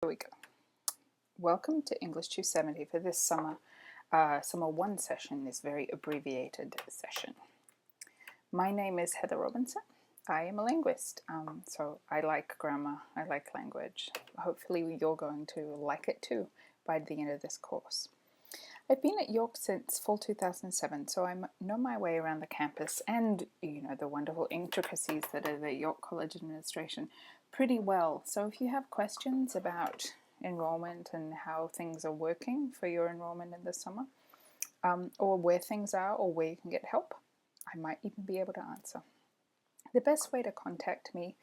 Here we go. Welcome to English 270 for this summer. Summer 1 session, this very abbreviated session. My name is Heather Robinson. I am a linguist, so I like grammar, I like language. Hopefully you're going to like it too by the end of this course. I've been at York since fall 2007, so I know my way around the campus and, you know, the wonderful intricacies that are the York College administration pretty well. So if you have questions about enrollment and how things are working for your enrollment in the summer, or where things are or where you can get help, I might even be able to answer. The best way to contact me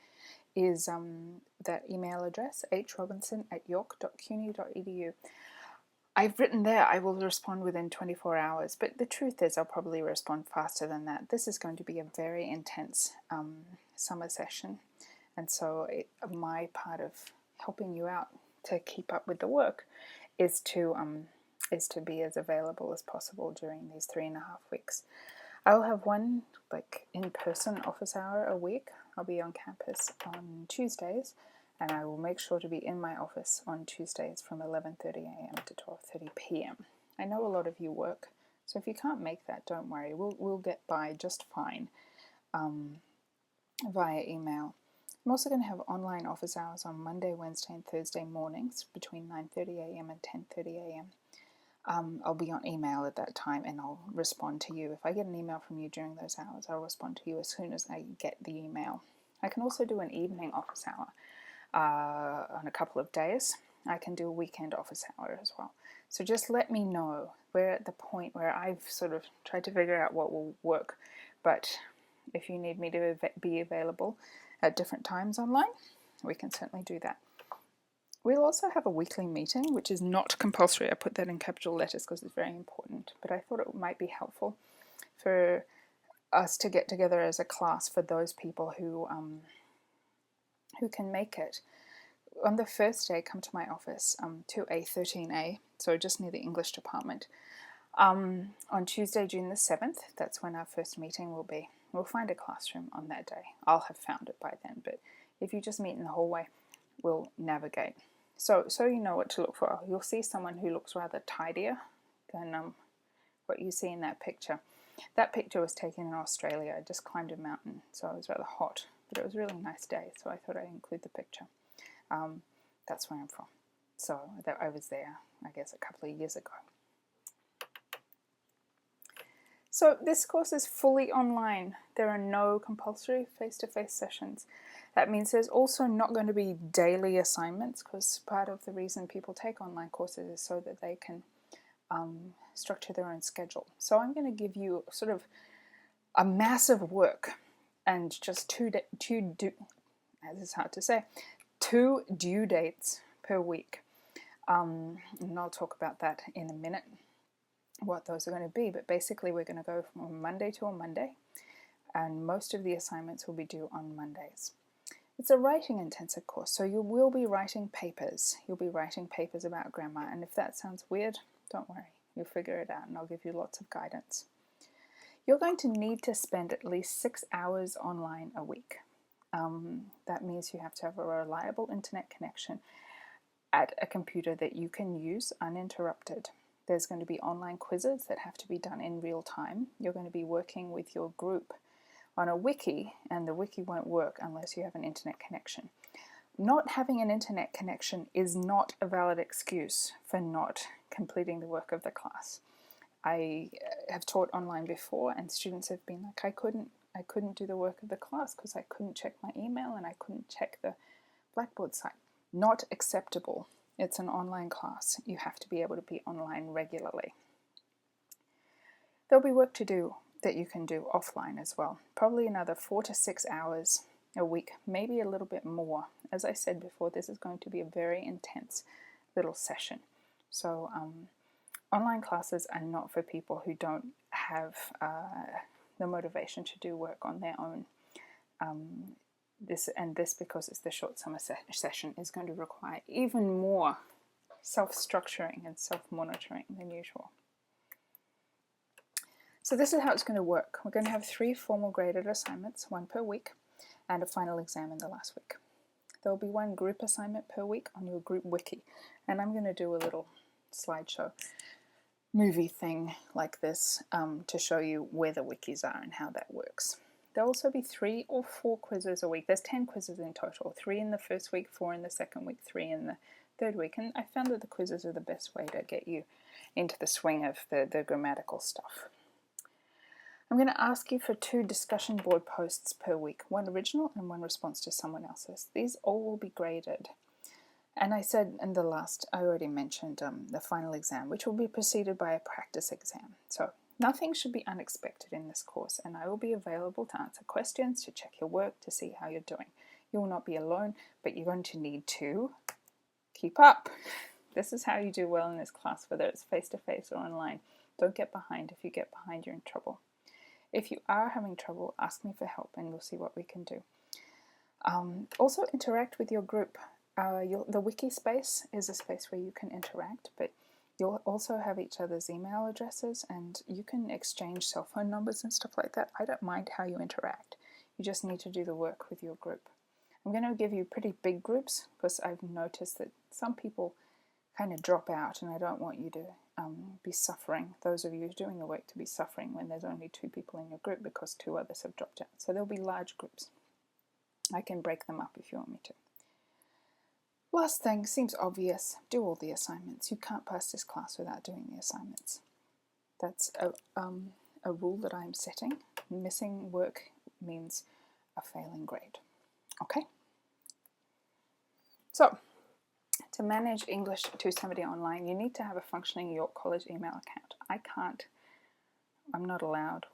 is that email address, hrobinson@york.cuny.edu. I've written there I will respond within 24 hours, but the truth is I'll probably respond faster than that. This is going to be a very intense summer session, and so my part of helping you out to keep up with the work is to be as available as possible during these 3.5 weeks. I'll have one in-person office hour a week. I'll be on campus on Tuesdays, and I will make sure to be in my office on Tuesdays from 11:30 a.m. to 12:30 p.m. I know a lot of you work, so if you can't make that, don't worry. We'll get by just fine via email. I'm also going to have online office hours on Monday, Wednesday, and Thursday mornings between 9:30 a.m. and 10:30 a.m. I'll be on email at that time, and I'll respond to you. If I get an email from you during those hours, I'll respond to you as soon as I get the email. I can also do an evening office hour on a couple of days. I can do a weekend office hour as well. So just let me know. We're at the point where I've sort of tried to figure out what will work, but if you need me to be available at different times online, we can certainly do that. We'll also have a weekly meeting, which is not compulsory. I put that in capital letters because it's very important, but I thought it might be helpful for us to get together as a class for those people who can make it. On the first day, come to my office to A13A, so just near the English department. On Tuesday, June the 7th, that's when our first meeting will be. We'll find a classroom on that day. I'll have found it by then, but if you just meet in the hallway, we'll navigate. So you know what to look for. You'll see someone who looks rather tidier than what you see in that picture. That picture was taken in Australia. I just climbed a mountain, so it was rather hot, but it was a really nice day, so I thought I'd include the picture. That's where I'm from. So I was there, I guess, a couple of years ago. So this course is fully online. There are no compulsory face-to-face sessions. That means there's also not going to be daily assignments, because part of the reason people take online courses is so that they can structure their own schedule. So I'm going to give you sort of a massive work and just two due dates per week. And I'll talk about that in a minute, what those are going to be, but basically we're going to go from Monday to a Monday, and most of the assignments will be due on Mondays. It's a writing intensive course, so you will be writing papers. You'll be writing papers about grammar, and if that sounds weird, don't worry, you'll figure it out, and I'll give you lots of guidance. You're going to need to spend at least 6 hours online a week. That means you have to have a reliable internet connection at a computer that you can use uninterrupted. There's going to be online quizzes that have to be done in real time. You're going to be working with your group on a wiki, and the wiki won't work unless you have an internet connection. Not having an internet connection is not a valid excuse for not completing the work of the class. I have taught online before, and students have been like, I couldn't do the work of the class because I couldn't check my email and I couldn't check the Blackboard site. Not acceptable. It's an online class. You have to be able to be online regularly. There'll be work to do that you can do offline as well. Probably another 4 to 6 hours a week, maybe a little bit more. As I said before, this is going to be a very intense little session. So online classes are not for people who don't have the motivation to do work on their own. This because it's the short summer session is going to require even more self-structuring and self-monitoring than usual. So this is how it's going to work. We're going to have 3 formal graded assignments, 1 per week, and a final exam in the last week. there'll be one group assignment per week on your group wiki, and I'm going to do a little slideshow movie thing like this to show you where the wikis are and how that works. There'll also be 3 or 4 quizzes a week. There's 10 quizzes in total, 3 in the first week, 4 in the second week, 3 in the third week, and I found that the quizzes are the best way to get you into the swing of the grammatical stuff. I'm going to ask you for 2 discussion board posts per week, 1 original and 1 response to someone else's. These all will be graded. And I said in the last, I already mentioned the final exam, which will be preceded by a practice exam. So nothing should be unexpected in this course, and I will be available to answer questions, to check your work, to see how you're doing. You will not be alone, but you're going to need to keep up. This is how you do well in this class, whether it's face-to-face or online. Don't get behind. If you get behind, you're in trouble. If you are having trouble, ask me for help and we'll see what we can do. Also interact with your group. The wiki space is a space where you can interact, but you'll also have each other's email addresses and you can exchange cell phone numbers and stuff like that. I don't mind how you interact. You just need to do the work with your group. I'm going to give you pretty big groups because I've noticed that some people kind of drop out, and I don't want you to be suffering, those of you doing the work, to be suffering when there's only 2 people in your group because 2 others have dropped out. So there'll be large groups. I can break them up if you want me to. Last thing, seems obvious, do all the assignments. You can't pass this class without doing the assignments. That's a rule that I'm setting. Missing work means a failing grade. Okay? So, to manage English 270 online, you need to have a functioning York College email account. I'm not allowed,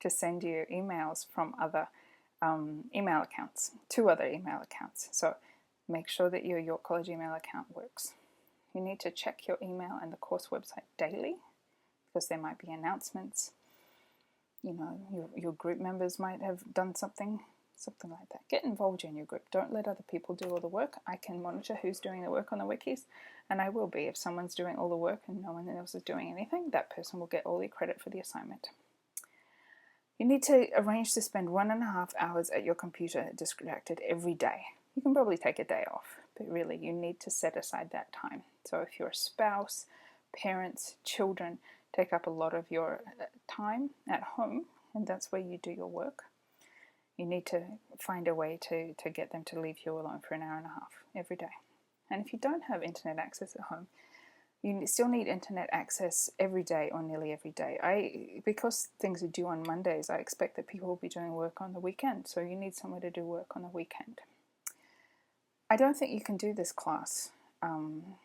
to send you emails from other email accounts, 2 other email accounts. So make sure that your York College email account works. You need to check your email and the course website daily because there might be announcements. You know, your group members might have done something like that. Get involved in your group. Don't let other people do all the work. I can monitor who's doing the work on the wikis, and I will be. If someone's doing all the work and no one else is doing anything, that person will get all the credit for the assignment. You need to arrange to spend 1.5 hours at your computer distracted every day. You can probably take a day off, but really you need to set aside that time. So if your spouse, parents, children take up a lot of your time at home, and that's where you do your work, you need to find a way to get them to leave you alone for 1.5 hours every day. And if you don't have internet access at home, you still need internet access every day or nearly every day. Because things are due on Mondays, I expect that people will be doing work on the weekend, so you need somewhere to do work on the weekend. I don't think you can do this class from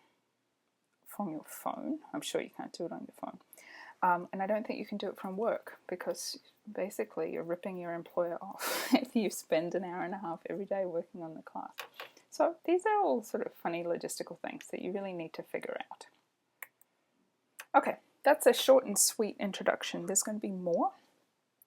your phone. I'm sure you can't do it on your phone. And I don't think you can do it from work because basically you're ripping your employer off if you spend 1.5 hours every day working on the class. So these are all sort of funny logistical things that you really need to figure out. Okay, that's a short and sweet introduction. There's going to be more,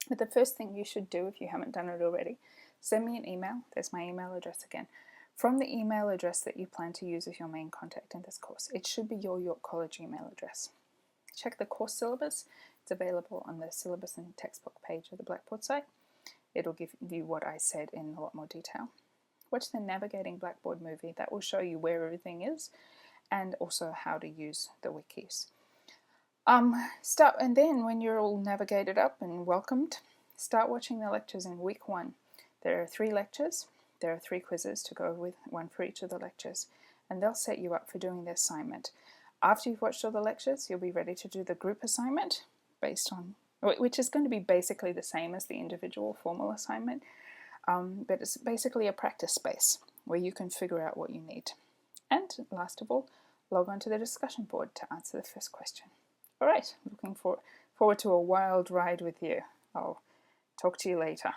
but the first thing you should do if you haven't done it already, send me an email. There's my email address again. From the email address that you plan to use as your main contact in this course, it should be your York College email address. Check the course syllabus. It's available on the syllabus and textbook page of the Blackboard site. It'll give you what I said in a lot more detail. Watch the Navigating Blackboard movie. That will show you where everything is and also how to use the wikis. And then when you're all navigated up and welcomed, start watching the lectures in week 1. There are 3 lectures. There are 3 quizzes to go with, 1 for each of the lectures, and they'll set you up for doing the assignment. After you've watched all the lectures, you'll be ready to do the group assignment, which is going to be basically the same as the individual formal assignment, but it's basically a practice space where you can figure out what you need. And last of all, log on to the discussion board to answer the first question. All right, looking forward to a wild ride with you. I'll talk to you later.